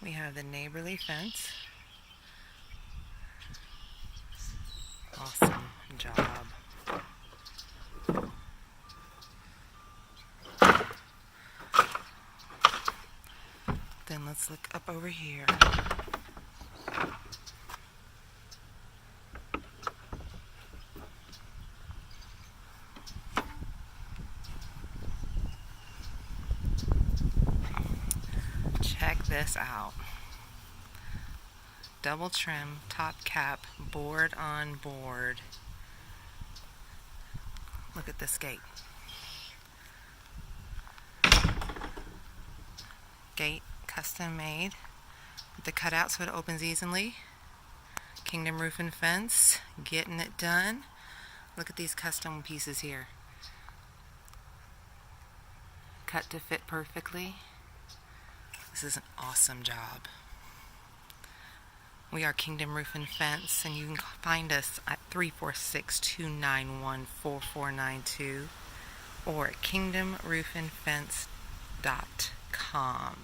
We have the neighborly fence. Awesome job. Then let's look up over here. Check this out. Double trim, top cap, board on board. Look at this gate. Gate custom made. The cutout so it opens easily. Kingdom Roof and Fence, getting it done. Look at these custom pieces here. Cut to fit perfectly. This is an awesome job. We are Kingdom Roof and Fence, and you can find us at 346-291-4492 or at kingdomroofandfence.com.